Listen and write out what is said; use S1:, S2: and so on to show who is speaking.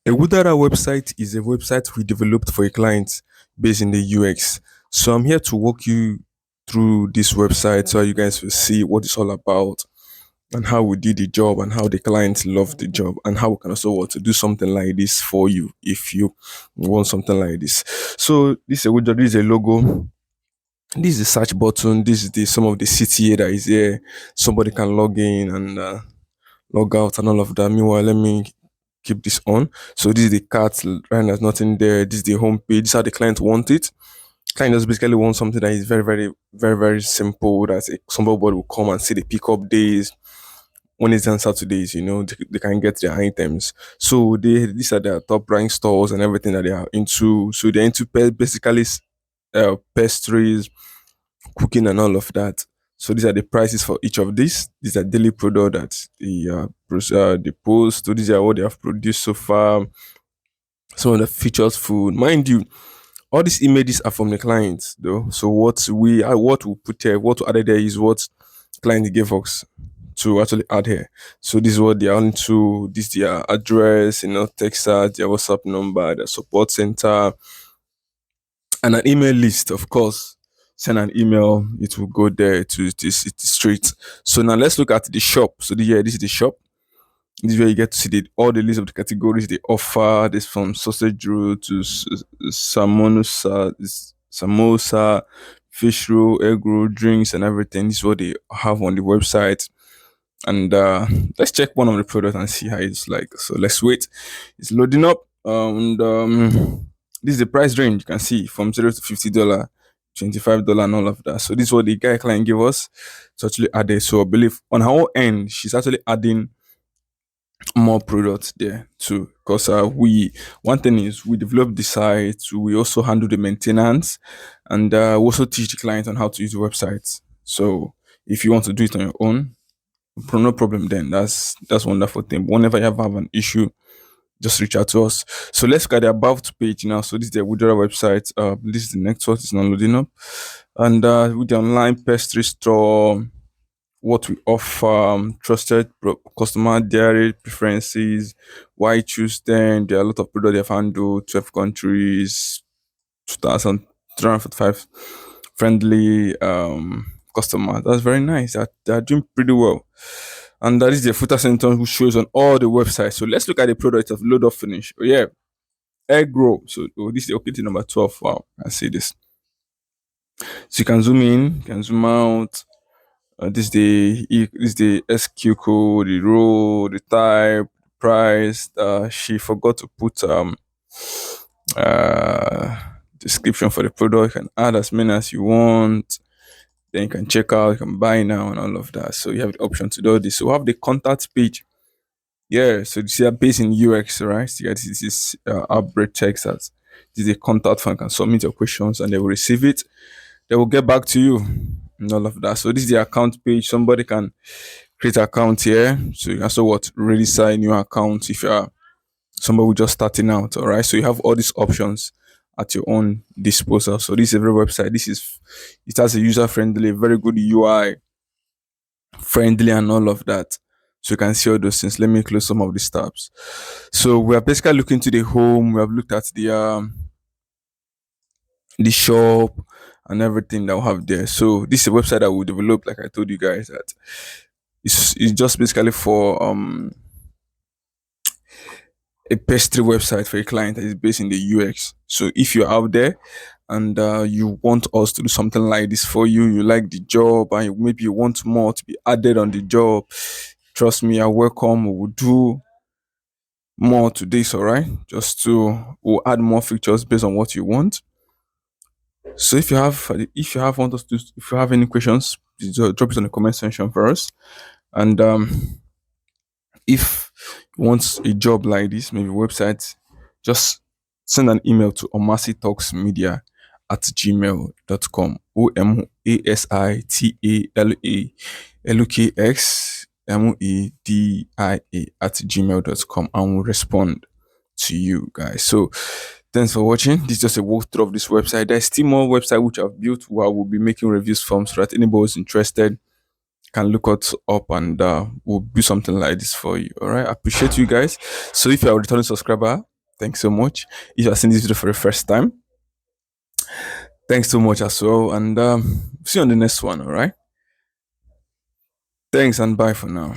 S1: A Woodara website is a website we developed for a client based in the UX. So I'm here to walk you through this website so you guys will see what it's all about and how we did the job and how the client loved the job and how we can also want to do something like this for you if you want something like this. So this is a widget, this is a logo, this is the search button, this is the some of the CTA that is here. Somebody can log in and log out and all of that. Meanwhile, let me keep this on. So this is the cart, right? There's nothing there. This is the home page. This is how the client want it. Client just basically wants something that is very simple. That somebody will come and see the pickup days. When it's on Saturdays, they can get their items. So these are their top rank stores and everything that they are into. So they're into basically pastries, cooking and all of that. So these are the prices for each of these. These are daily product that they post. So these are what they have produced so far. Some of the features food. Mind you, all these images are from the clients though. So what we put here, what we added there is what client gave us to actually add here. So this is what they are into. This is their address, Texas, their WhatsApp number, their support center, and an email list, of course. Send an email, it will go there to it is straight. So now let's look at the shop. So this is the shop. This is where you get to see all the list of the categories they offer. This from sausage roll to samosa, fish roll, egg roll, drinks, and everything. This is what they have on the website. And let's check one of the products and see how it's like. So let's wait. It's loading up. And this is the price range. You can see from $0 to $50, $25, and all of that. So this is what the guy client gave us to actually add it. So I believe on her own end, she's actually adding more products there too. Because we one thing is we develop the site, we also handle the maintenance, and we also teach the client on how to use the website. So if you want to do it on your own, no problem then. That's wonderful thing. But whenever you have an issue, just reach out to us. So let's look at the about page now. So this is the Woodra website. This is the next one. It's not loading up. And with the online pastry store, what we offer, trusted customer diary preferences, why choose them. There are a lot of products they have handled, 12 countries, 2,345 friendly customers. That's very nice. They're doing pretty well. And that is the footer sentence which shows on all the websites. So let's look at the product of load up finish. Oh yeah, egg roll. So this is the OKT number 12. Wow, I see this. So you can zoom in, you can zoom out. This is the SQ code, the row, the type, price. She forgot to put uh description for the product. You can add as many as you want. Then you can check out, you can buy now and all of that. So you have the option to do this. So we have the contact page. Yeah, so this is based in UX, right? So yeah, this is Outbreak Texas. This is a contact form. You can submit your questions and they will receive it. They will get back to you and all of that. So this is the account page. Somebody can create an account here. So you can also really sign new account if you are somebody who just starting out. All right. So you have all these options at your own disposal. So this is every website. It has a user friendly, very good UI, friendly, and all of that. So you can see all those things. Let me close some of these tabs. So we are basically looking to the home. We have looked at the shop and everything that we have there. So this is a website that we developed, like I told you guys, that it's just basically for a pastry website for a client that is based in the UX. So if you're out there and you want us to do something like this for you, you like the job and maybe you want more to be added on the job, trust me, you're welcome. We will do more to this, all right? We'll add more features based on what you want. So if you have any questions, please drop it on the comment section for us. And if you want a job like this, maybe website, just send an email to omasitaLks@gmail.com. OMASITALALUKXMEDIA and we'll respond to you guys. So thanks for watching. This is just a walkthrough of this website. There's still more website which I've built where I will be making reviews from so that anybody who's interested can look us up and we'll do something like this for you. All right. I appreciate you guys. So if you're a returning subscriber, Thanks so much. If you're seeing this video for the first time, thanks so much as well. And see you on the next one, all right? Thanks and bye for now.